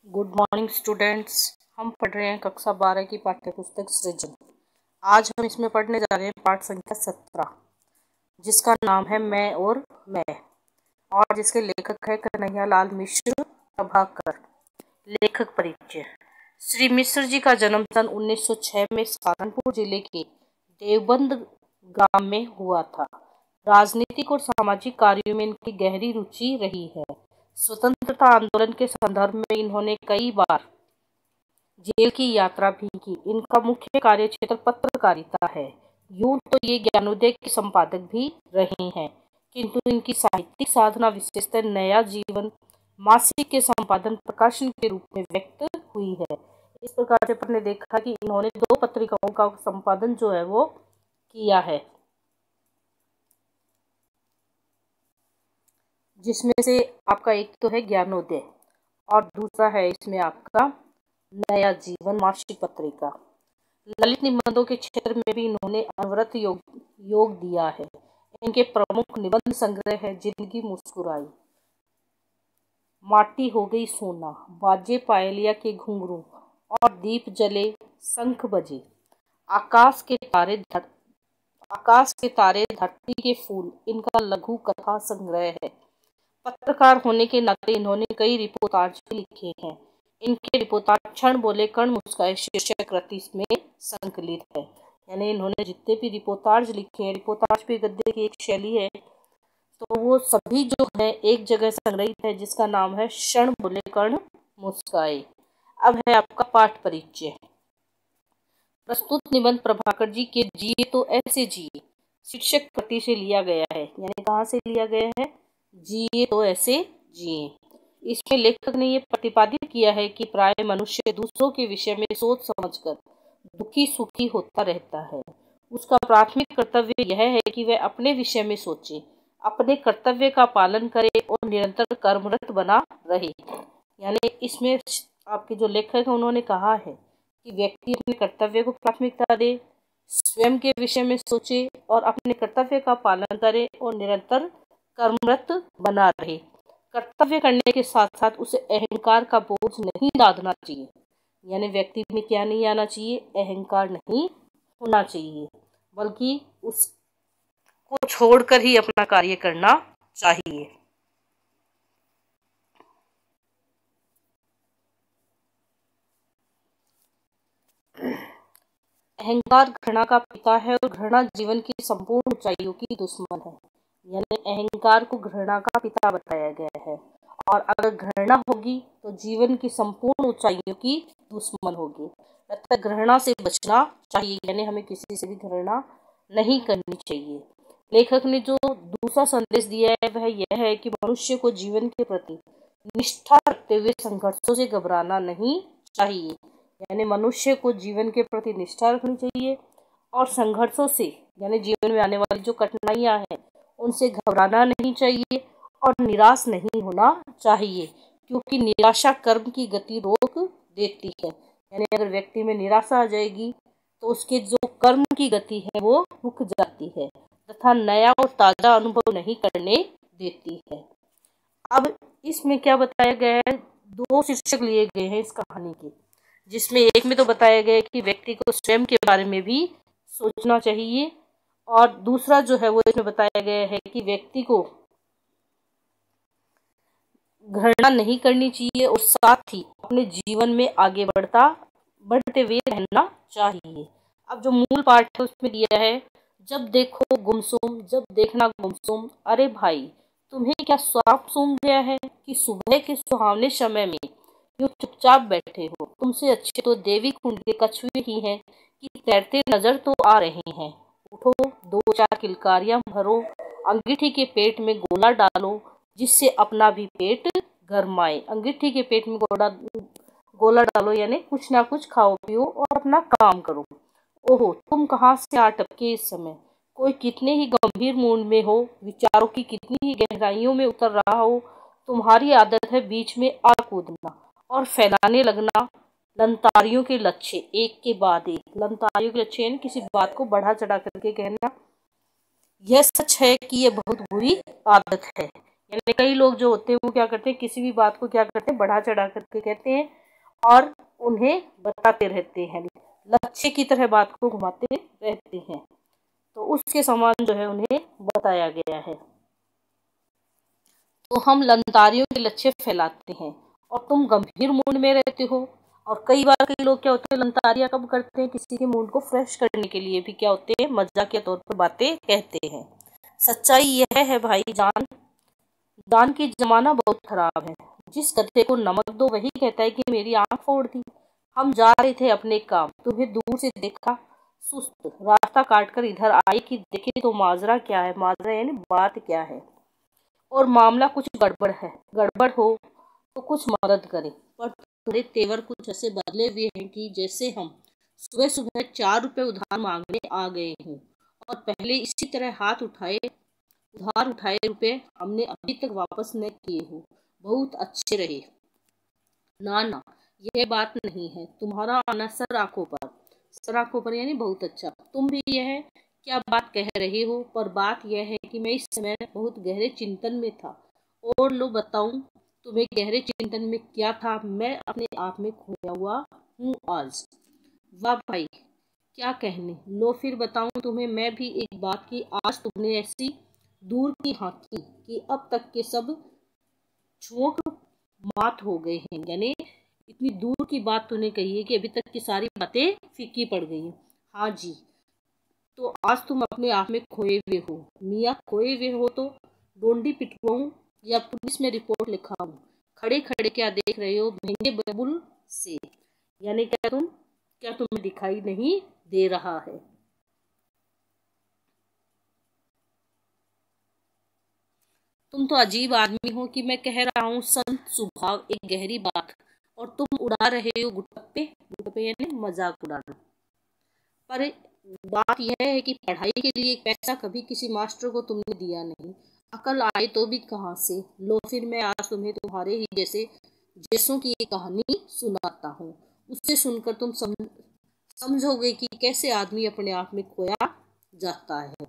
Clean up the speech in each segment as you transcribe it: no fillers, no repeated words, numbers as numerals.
Good morning students. हम पढ़ रहे हैं कक्षा 12 की पाठ्य पुस्तक सृजन। आज हम इसमें पढ़ने जा रहे हैं पाठ संख्या 17, जिसका नाम है मैं और मैं, और जिसके लेखक है कन्हैयालाल मिश्र प्रभाकर। लेखक परिचय। श्री मिश्र जी का जन्म सन 1906 में सहारनपुर जिले के देवबंद गांव में हुआ था। राजनीतिक और सामाजिक कार्यों में इनकी गहरी रुचि रही है। स्वतंत्रता आंदोलन के संदर्भ में इन्होंने कई बार जेल की यात्रा भी की। इनका मुख्य कार्य क्षेत्र पत्रकारिता है। यूं तो ये ज्ञानोदय के संपादक भी रहे हैं, किंतु इनकी साहित्यिक साधना विशेषतः नया जीवन मासिक के संपादन प्रकाशन के रूप में व्यक्त हुई है। इस प्रकार से हमने देखा कि इन्होंने 2 पत्रिकाओं का संपादन जो है वो किया है, जिसमें से आपका एक तो है ज्ञानोदय और दूसरा है इसमें आपका नया जीवन मासिक पत्रिका। ललित निबंधों के क्षेत्र में भी इन्होंने अनवरत योग दिया है। इनके प्रमुख निबंध संग्रह है जिंदगी मुस्कुराई, माटी हो गई सोना, बाजे पायलिया के घुंघरू और दीप जले शंख बजे, आकाश के तारे धरती के फूल इनका लघु कथा संग्रह है। पत्रकार होने के नाते इन्होंने कई रिपोर्टाज भी लिखे हैं। इनके रिपोर्टाज क्षण बोले कण मुस्काए शीर्षक कृति में संकलित है। यानी इन्होंने जितने भी रिपोर्टाज लिखे हैं, रिपोर्टाज भी गद्य की एक शैली है, तो वो सभी जो है एक जगह संग्रहित है, जिसका नाम है क्षण बोले कण मुस्काए। अब है आपका पाठ परिचय। प्रस्तुत निबंध प्रभाकर जी के जिए तो ऐसे जिए शीर्षक कृति से लिया गया है। यानी कहाँ से लिया गया है? जिए तो ऐसे जिए। इसमें लेखक ने यह प्रतिपादित किया है कि प्राय मनुष्य दूसरों के विषय में सोच समझकर दुखी सुखी होता रहता है। उसका प्राथमिक कर्तव्य यह है कि वह अपने विषय में सोचे, अपने कर्तव्य का पालन करे और निरंतर कर्मरत बना रहे। यानी इसमें आपके जो लेखक है उन्होंने कहा है कि व्यक्ति अपने कर्तव्य को प्राथमिकता दे, स्वयं के विषय में सोचे और अपने कर्तव्य का पालन करे और निरंतर कर्मरत बना रहे। कर्तव्य करने के साथ साथ उसे अहंकार का बोझ नहीं लादना चाहिए। यानी व्यक्ति में क्या नहीं आना चाहिए? अहंकार नहीं होना चाहिए, बल्कि उसको छोड़कर ही अपना कार्य करना चाहिए। अहंकार घृणा का पिता है और घृणा जीवन की संपूर्ण ऊंचाइयों की दुश्मन है। यानी अहंकार को घृणा का पिता बताया गया है, और अगर घृणा होगी तो जीवन की संपूर्ण ऊंचाइयों की दुश्मन होगी। अतः घृणा से बचना चाहिए, यानी हमें किसी से भी घृणा नहीं करनी चाहिए। लेखक ने जो दूसरा संदेश दिया है वह यह है कि मनुष्य को जीवन के प्रति निष्ठा रखते हुए संघर्षों से घबराना नहीं चाहिए। यानी मनुष्य को जीवन के प्रति निष्ठा रखनी चाहिए और संघर्षों से, यानी जीवन में आने वाली जो कठिनाइयां हैं उनसे घबराना नहीं चाहिए और निराश नहीं होना चाहिए, क्योंकि निराशा कर्म की गति रोक देती है। यानी अगर व्यक्ति में निराशा आ जाएगी तो उसके जो कर्म की गति है वो रुक जाती है तथा नया और ताजा अनुभव नहीं करने देती है। अब इसमें क्या बताया गया है? 2 शीर्षक लिए गए हैं इस कहानी के, जिसमें एक में तो बताया गया है कि व्यक्ति को स्वयं के बारे में भी सोचना चाहिए, और दूसरा जो है वो इसमें बताया गया है कि व्यक्ति को घृणा नहीं करनी चाहिए और साथ ही अपने जीवन में आगे बढ़ते हुए रहना चाहिए। अब जो मूल पाठ है उसमें दिया है, जब देखो गुमसुम, जब देखना गुमसुम, अरे भाई तुम्हें क्या स्वाप सूम गया है कि सुबह के सुहावने समय में यूं चुपचाप बैठे हो? तुमसे अच्छे तो देवी कुंड के कछुए ही हैं कि तैरते नजर तो आ रहे हैं। उठो, 2-4 किलकारियां भरो, अंगीठी के पेट में गोला डालो, जिससे अपना भी पेट गरमाए। अंगीठी के पेट में गोला डालो, यानी कुछ ना कुछ खाओ पियो और अपना काम करो। ओहो, तुम कहाँ से आ टपके इस समय? कोई कितने ही गंभीर मूड में हो, विचारों की कितनी ही गहराइयों में उतर रहा हो, तुम्हारी आदत है बीच में आ कूदना और फैलाने लगना लंतारियों के लच्छे, एक के बाद एक। लंतारियों के लच्छे यानी किसी बात को बढ़ा चढ़ा करके कहना। यह सच है कि यह बहुत बुरी आदत है, यानी कई लोग जो होते हैं वो क्या करते हैं, किसी भी बात को क्या करते हैं, बढ़ा चढ़ा करके कहते हैं और उन्हें बताते रहते हैं, लच्छे की तरह बात को घुमाते रहते हैं। तो उसके समान जो है उन्हें बताया गया है। तो हम लंतारियों के लच्छे फैलाते हैं और तुम गंभीर मूड में रहते हो। और कई बार कई लोग क्या होते हैं, लंतारियां कब करते हैं, किसी के मूड को फ्रेश करने के लिए भी क्या होते हैं, मजाक के तौर पर बातें कहते हैं। सच्चाई यह है भाई जान, दान की जमाना बहुत खराब है। जिस गधे को नमक दो वही कहता है कि मेरी आंख फोड़ दी। हम जा रहे थे अपने काम, तुम्हें दूर से देखा, सुस्त रास्ता काट कर इधर आई कि देखे तो माजरा क्या है, माजरा यानी बात क्या है, और मामला कुछ गड़बड़ है। गड़बड़ हो तो कुछ मदद करे, पर थोड़े तेवर कुछ ऐसे बदले हुए हैं कि जैसे हम सुबह सुबह 4 रुपए उधार मांगने आ गए हों और पहले इसी तरह उधार उठाए रुपए हमने अभी तक वापस न किए हो। बहुत अच्छे रहे। ना ना, यह बात नहीं है, तुम्हारा आना सर आंखों पर यानी बहुत अच्छा। तुम भी यह क्या बात कह रहे हो, पर बात यह है कि मैं इस समय बहुत गहरे चिंतन में था। और लो बताऊं तुम्हें गहरे चिंतन में क्या था, मैं अपने आप में खोया हुआ हूँ आज। वाह भाई, क्या कहने। लो फिर बताऊं तुम्हें मैं भी एक बात की, आज तुमने ऐसी दूर की हाँकी कि अब तक के सब झोंक मात हो गए हैं। यानी इतनी दूर की बात तूने कही है कि अभी तक की सारी बातें फीकी पड़ गई हैं। हाँ जी, तो आज तुम अपने आप में खोए हुए हो। मियाँ खोए हुए हो तो डोंडी पिटवाऊं या पुलिस में रिपोर्ट लिखाऊं? खड़े खड़े क्या देख रहे हो महंगे बबुल से? यानी क्या तुम्हें दिखाई नहीं दे रहा है? तुम तो अजीब आदमी हो कि मैं कह रहा हूँ संत स्वभाव एक गहरी बात, और तुम उड़ा रहे हो गुटप्पे। गुटप्पे यानी मजाक उड़ाना। पर बात यह है कि पढ़ाई के लिए एक पैसा कभी किसी मास्टर को तुमने दिया नहीं। अकल आए तो भी कहाँ से। लो फिर मैं आज तुम्हें तुम्हारे ही जैसों की एक कहानी सुनाता हूँ। उससे सुनकर तुम समझोगे कि कैसे आदमी अपने आप में खोया जाता है।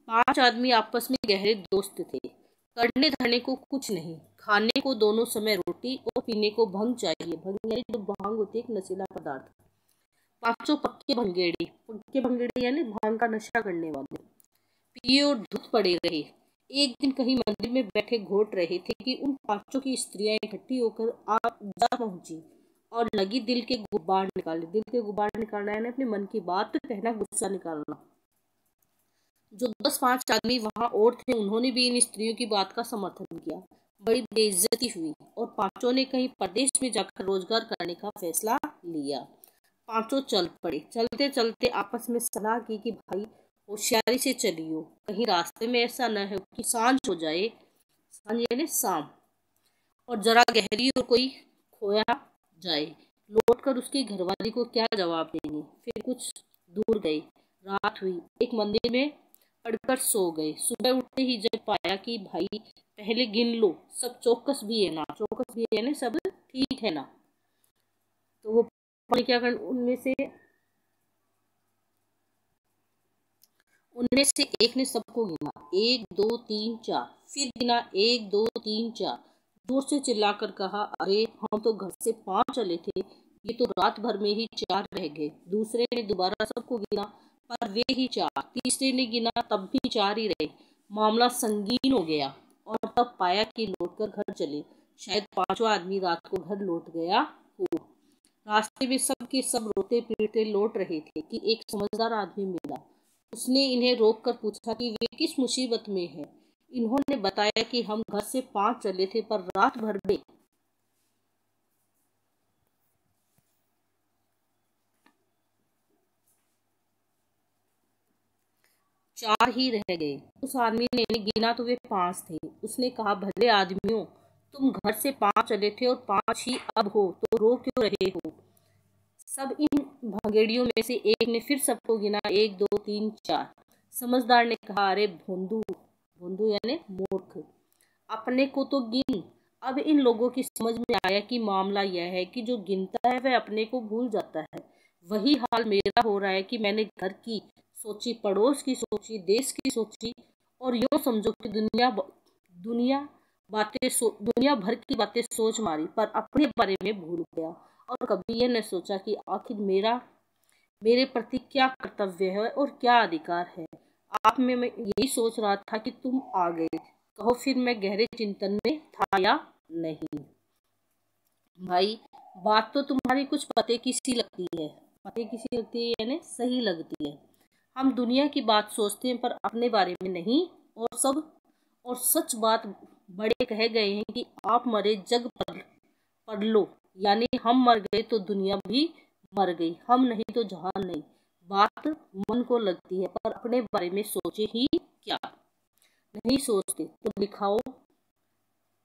5 आदमी आपस में गहरे दोस्त थे। करने धरने को कुछ नहीं, खाने को दोनों समय रोटी और पीने को भंग चाहिए। भंग यानी जो भांग होती है, एक नशीला पदार्थ। पांचों पक्के भंगेड़े यानी भांग का नशा करने वाले। पिए और धुत पड़े रहे। एक दिन कहीं मंदिर में बैठे घोट रहे थे कि उन पांचों की स्त्रियां इकट्ठी होकर आप जा पहुंची और लगी दिल के गुबार निकाले। दिल के गुबार निकालना यानी अपने मन की बात कहना, गुस्सा निकालना। जो 10-5 आदमी वहां और थे उन्होंने भी इन स्त्रियों की बात का समर्थन किया। बड़ी बेइज्जती हुई और पांचों ने कहीं प्रदेश में जाकर रोजगार करने का फैसला लिया। पांचों चल पड़े। चलते चलते आपस में सलाह की कि भाई होशियारी से चलियो, कहीं रास्ते में ऐसा न हो कि सांझ हो जाए। सांझ यानी शाम, और जरा गहरी और कोई खोया जाए। लौटकर उसकी घरवाली को क्या जवाब देंगे। फिर कुछ दूर गए, रात हुई, एक मंदिर में पड़कर सो गए। सुबह उठते ही जब पाया कि भाई पहले गिन लो सब चौकस भी है ना, चौकस भी है ना, सब ठीक है ना। तो वो क्या कर, उनमें से एक ने सबको गिना, 1 2 3 4। फिर गिना 1 2 3 4। जोर से चिल्लाकर कहा, अरे हम तो घर से 5 चले थे, ये तो रात भर में ही 4 रह गए। दूसरे ने दोबारा सबको गिना, पर वे ही 4। तीसरे ने गिना, तब भी 4 ही रहे। मामला संगीन हो गया और तब पाया कि लौटकर घर चले। शायद पांचवा आदमी रात को घर लौट गया हो। रास्ते में सब के सब रोते पीटते लौट रहे थे कि एक समझदार आदमी मिला। उसने इन्हें रोककर पूछा कि वे किस मुसीबत में हैं। इन्होंने बताया कि हम घर से 5 चले थे, पर रात भर में 4 ही रह गए। उस आदमी ने गिना तो वे 5 थे। उसने कहा, भले आदमियों, तुम घर से 5 चले थे और 5 ही अब हो, तो रो क्यों रहे हो? सब इन भंगेड़ियों में से एक ने फिर सबको गिना, 1 2 3 4। समझदार ने कहा, अरे भोंदू, भोंदू यानी मूर्ख, अपने को तो गिन। अब इन लोगों की समझ में आया कि मामला यह है कि जो गिनता है वह अपने को भूल जाता है। वही हाल मेरा हो रहा है कि मैंने घर की सोची, पड़ोस की सोची, देश की सोची, और यूं समझो कि दुनिया दुनिया भर की बातें सोच मारी, पर अपने बारे में भूल गया और कभी यह न सोचा कि आखिर मेरे प्रति क्या कर्तव्य है और क्या अधिकार है। आप में मैं यही सोच रहा था कि तुम आ गए। कहो फिर मैं गहरे चिंतन में था या नहीं। भाई, बात तो तुम्हारी कुछ पते की सी लगती है। पते की सी लगती है यानी सही लगती है। हम दुनिया की बात सोचते हैं पर अपने बारे में नहीं। और सच बात बड़े कह गए हैं कि आप मरे जग पर लो, यानी हम मर गए तो दुनिया भी मर गई, हम नहीं तो जहान नहीं। बात मन को लगती है पर अपने बारे में सोचे ही क्या। नहीं सोचते तो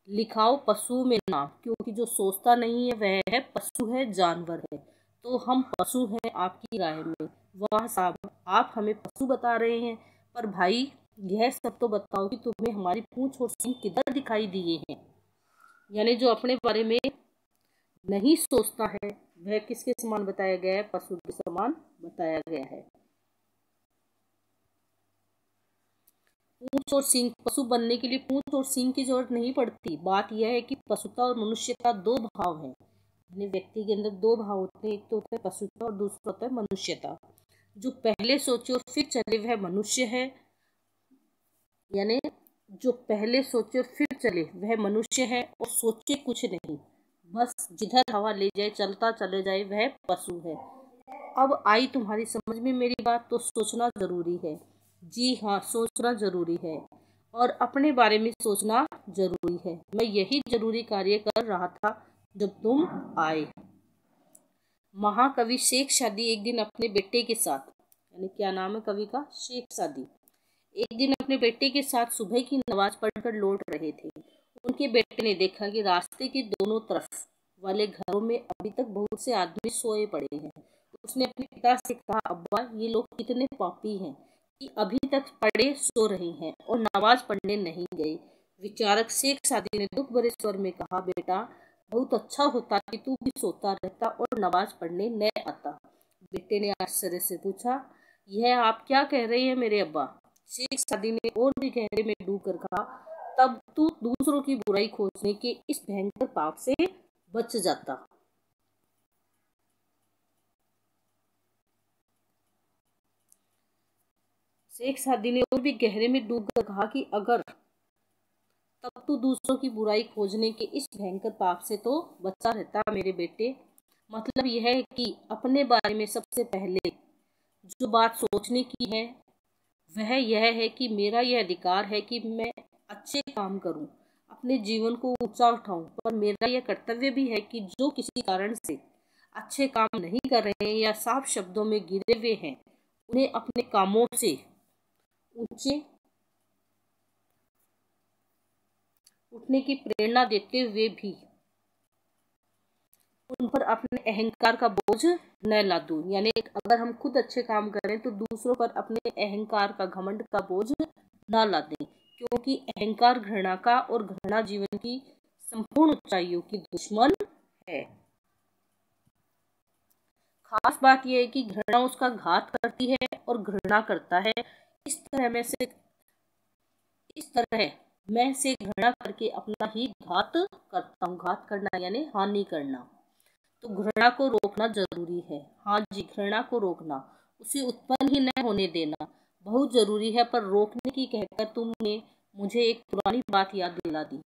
लिखाओ पशु में नाम, क्योंकि जो सोचता नहीं है वह है पशु है, जानवर है। तो हम पशु हैं आपकी राय में। वाह साहब, आप हमें पशु बता रहे हैं। पर भाई, यह सब तो बताओ कि तुम्हें हमारी पूंछ और सींग किधर दिखाई दिए हैं। यानी जो अपने बारे में नहीं सोचता है वह किसके समान बताया गया है? पशु के समान बताया गया है। पूंछ और सींग, पशु बनने के लिए पूंछ और सींग की जरूरत नहीं पड़ती। बात यह है कि पशुता और मनुष्यता दो भाव है। व्यक्ति के अंदर दो भाव होते हैं, एक तो होता है पशुता और दूसरा होता है मनुष्यता। जो पहले सोचे और फिर चले वह मनुष्य है। यानी जो पहले सोचे और फिर चले वह मनुष्य है, और सोचे कुछ नहीं, बस जिधर हवा ले जाए चलता चले जाए वह पशु है। अब आई तुम्हारी समझ में मेरी बात। तो सोचना जरूरी है। जी हाँ, सोचना जरूरी है और अपने बारे में सोचना जरूरी है। मैं यही जरूरी कार्य कर रहा था जब तुम आए। महाकवि शेख सादी एक दिन अपने बेटे के साथ, यानी क्या नाम है कवि का? शेख सादी। एक दिन अपने बेटे के साथ सुबह की नमाज पढ़कर लौट रहे थे। उनके बेटे ने देखा कि रास्ते के दोनों तरफ वाले घरों में अभी तक बहुत से आदमी सोए पड़े हैं। उसने अपने पिता से कहा, अब्बा, ये लोग कितने पापी हैं कि अभी तक पड़े सो रहे हैं और नमाज पढ़ने नहीं गए। विचारक शेख सादी ने दुख भरे स्वर में कहा, बेटा, बहुत अच्छा होता कि तू भी सोता रहता और नमाज पढ़ने न आता। बेटे ने आश्चर्य से पूछा, यह आप क्या कह रहे हैं मेरे अब्बा? शेख सादी ने और भी गहरे में डूब कर कहा, तब तू दूसरों की बुराई खोजने के इस भयंकर पाप से बच जाता। शेख सादी ने और भी गहरे में डूब कर कहा कि अगर तब तू दूसरों की बुराई खोजने के इस भयंकर पाप से तो बचा रहता मेरे बेटे। मतलब यह है कि अपने बारे में सबसे पहले जो बात सोचने की है वह यह है कि मेरा यह अधिकार है कि मैं अच्छे काम करूं, अपने जीवन को ऊंचा उठाऊं। पर मेरा यह कर्तव्य भी है कि जो किसी कारण से अच्छे काम नहीं कर रहे हैं या साफ शब्दों में गिरे हुए हैं, उन्हें अपने कामों से ऊंचे उठने की प्रेरणा देते हुए भी उन पर अपने अहंकार का बोझ न लादूं। यानी अगर हम खुद अच्छे काम करें तो दूसरों पर अपने अहंकार का, घमंड का बोझ न लादें, क्योंकि अहंकार घृणा का और घृणा जीवन की संपूर्ण ऊंचाइयों की दुश्मन है। खास बात यह है कि घृणा उसका घात करती है और घृणा करता है। इस तरह मैं से घृणा करके अपना ही घात करता हूँ। घात करना यानी हानि करना। तो घृणा को रोकना जरूरी है। हाँ जी, घृणा को रोकना, उसे उत्पन्न ही न होने देना बहुत जरूरी है। पर रोकने की कहकर तुमने मुझे एक पुरानी बात याद दिला दी।